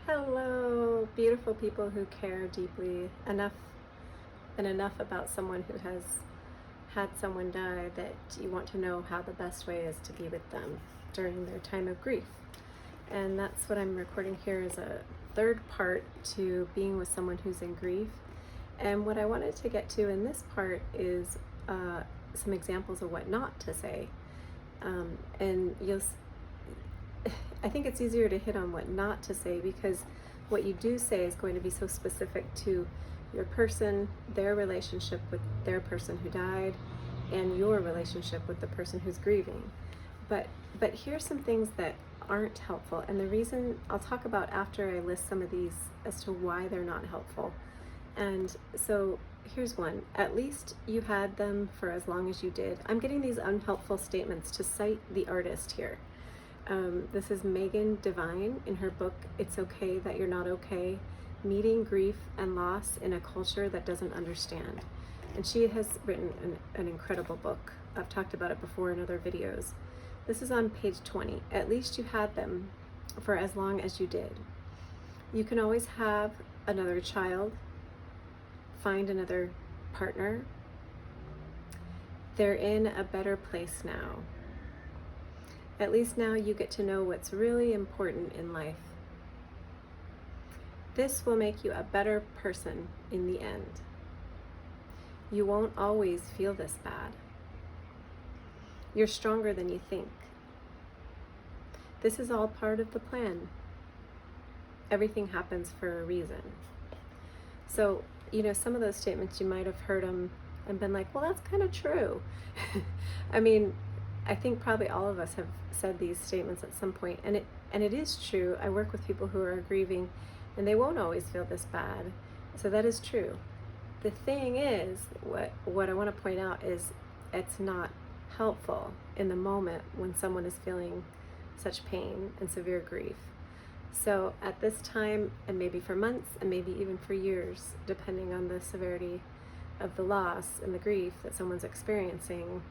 Hello, beautiful people who care deeply enough about someone who has had someone die that you want to know how the best way is to be with them during their time of grief. And that's what I'm recording here as a third part to being with someone who's in grief. And what I wanted to get to in this part is some examples of what not to say. I think it's easier to hit on what not to say because what you do say is going to be so specific to your person, their relationship with their person who died, and your relationship with the person who's grieving. But here's some things that aren't helpful, and the reason I'll talk about after I list some of these as to why they're not helpful. And so here's one. At least you had them for as long as you did. I'm getting these unhelpful statements to cite the artist here. This is Devine in her book, It's Okay That You're Not Okay, Meeting Grief and Loss in a Culture That Doesn't Understand. And she has written an incredible book. I've talked about it before in other videos. This is on page 20. At least you had them for as long as you did. You can always have another child, find another partner. They're in a better place now. At least now you get to know what's really important in life. This will make you a better person in the end. You won't always feel this bad. You're stronger than you think. This is all part of the plan. Everything happens for a reason. So, some of those statements you might have heard them and been like, well, that's kind of true. I mean, I think probably all of us have said these statements at some point, and it is true. I work with people who are grieving, and they won't always feel this bad. So that is true. The thing is, what I want to point out is it's not helpful in the moment when someone is feeling such pain and severe grief. So at this time, and maybe for months, and maybe even for years, depending on the severity of the loss and the grief that someone's experiencing,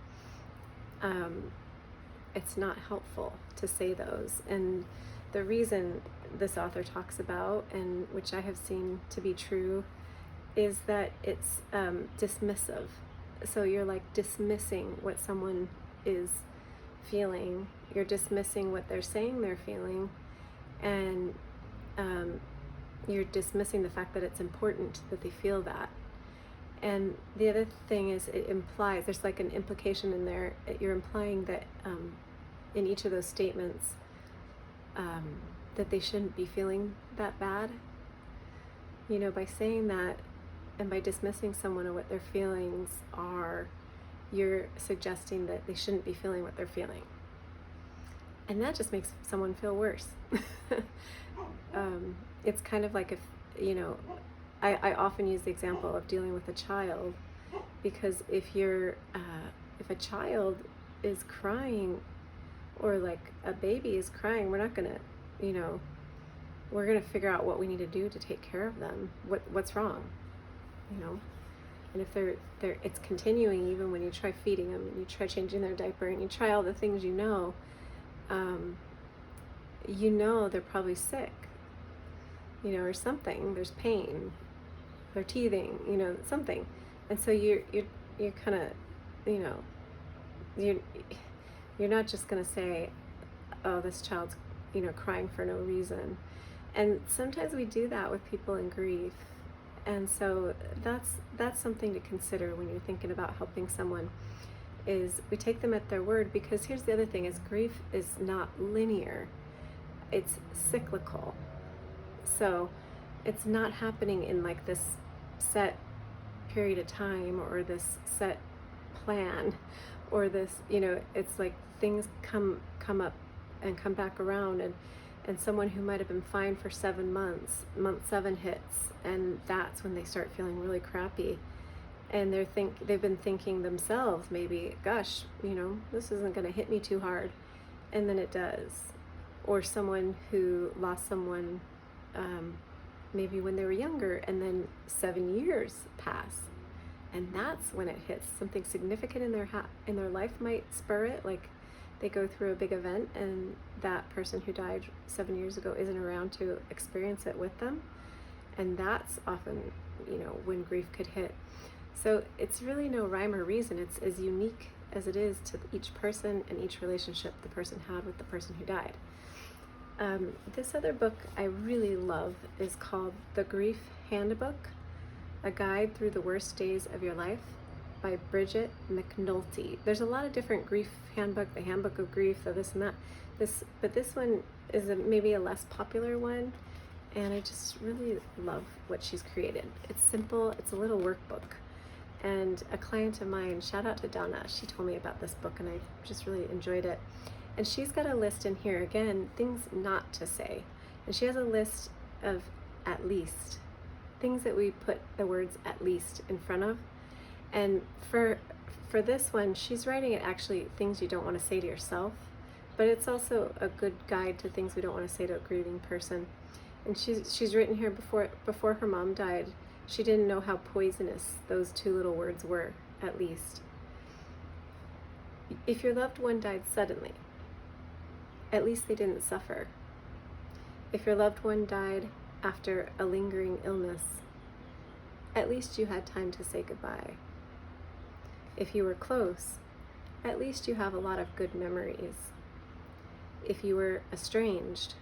it's not helpful to say those. And the reason this author talks about, and which I have seen to be true, is that it's dismissive. So you're like dismissing what someone is feeling. You're dismissing what they're saying they're feeling, and you're dismissing the fact that it's important that they feel that. And the other thing is, it implies, there's like an implication in there, you're implying that in each of those statements that they shouldn't be feeling that bad. By saying that and by dismissing someone or what their feelings are, you're suggesting that they shouldn't be feeling what they're feeling. And that just makes someone feel worse. It's kind of like if, I often use the example of dealing with a child, because if a child is crying, or like a baby is crying, we're not gonna, we're gonna figure out what we need to do to take care of them. What's wrong, And if it's continuing even when you try feeding them, and you try changing their diaper, and you try all the things they're probably sick, or something. There's pain. They're teething, something. And so you're kind of, you're not just going to say, oh, this child's, crying for no reason. And sometimes we do that with people in grief. And so that's something to consider when you're thinking about helping someone, is we take them at their word, because here's the other thing, is grief is not linear. It's cyclical. So it's not happening in like this set period of time, or this set plan, or this, it's like things come up and come back around, and someone who might have been fine for 7 months, month 7 hits, and that's when they start feeling really crappy. And they've been thinking themselves, maybe, gosh, this isn't going to hit me too hard, and then it does. Or someone who lost someone maybe when they were younger, and then 7 years pass, and that's when it hits. Something significant in their life might spur it, like they go through a big event and that person who died 7 years ago isn't around to experience it with them. And that's often, when grief could hit. So it's really no rhyme or reason. It's as unique as it is to each person and each relationship the person had with the person who died. This other book I really love is called The Grief Handbook, A Guide Through the Worst Days of Your Life by Bridget McNulty. There's a lot of different grief handbook, the Handbook of Grief, the this and that. But this one is maybe a less popular one, and I just really love what she's created. It's simple, it's a little workbook. And a client of mine, shout out to Donna, she told me about this book and I just really enjoyed it. And she's got a list in here, again, things not to say. And she has a list of at least, things that we put the words at least in front of. And for this one, she's writing it actually things you don't want to say to yourself, but it's also a good guide to things we don't want to say to a grieving person. And she's written here before her mom died, she didn't know how poisonous those two little words were, at least. If your loved one died suddenly, at least they didn't suffer. If your loved one died after a lingering illness, at least you had time to say goodbye. If you were close, at least you have a lot of good memories. If you were estranged,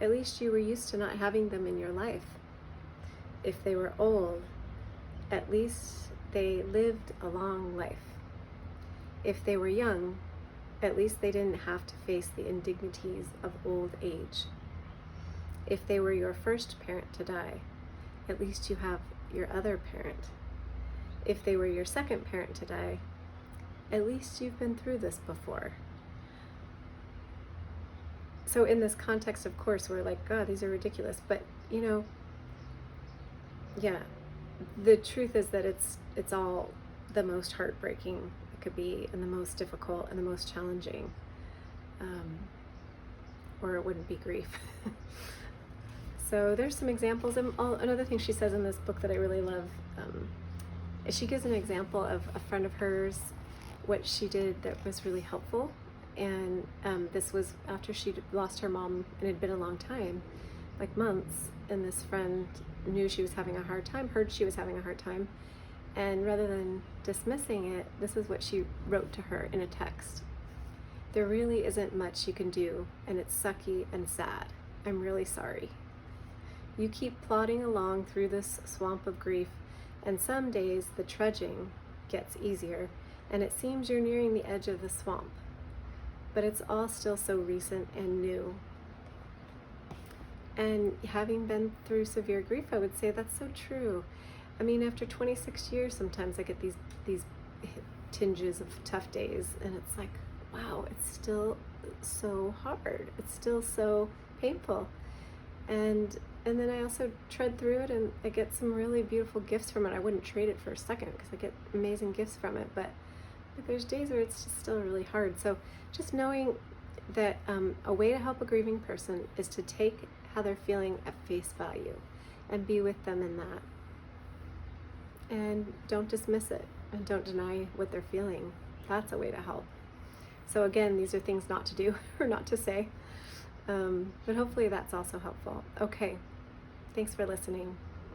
at least you were used to not having them in your life. If they were old, at least they lived a long life. If they were young, at least they didn't have to face the indignities of old age. If they were your first parent to die, at least you have your other parent. If they were your second parent to die, at least you've been through this before. So in this context, of course, we're like, God, these are ridiculous. But, yeah, the truth is that it's all the most heartbreaking it could be, and the most difficult and the most challenging, or it wouldn't be grief. So there's some examples. And another thing she says in this book that I really love is she gives an example of a friend of hers, what she did that was really helpful. And this was after she'd lost her mom, and it had been a long time, like months, and this friend knew she was having a hard time, heard she was having a hard time, and rather than dismissing it, this is what she wrote to her in a text. There really isn't much you can do, and it's sucky and sad. I'm really sorry. You keep plodding along through this swamp of grief, and some days the trudging gets easier, and it seems you're nearing the edge of the swamp. But it's all still so recent and new. And having been through severe grief, I would say that's so true. I mean, after 26 years, sometimes I get these tinges of tough days, and it's like, wow, it's still so hard. It's still so painful. And then I also tread through it, and I get some really beautiful gifts from it. I wouldn't trade it for a second, because I get amazing gifts from it, but there's days where it's just still really hard. So just knowing that a way to help a grieving person is to take how they're feeling at face value and be with them in that. And don't dismiss it, and don't deny what they're feeling. That's a way to help. So again, these are things not to do or not to say, but hopefully that's also helpful. Okay, thanks for listening.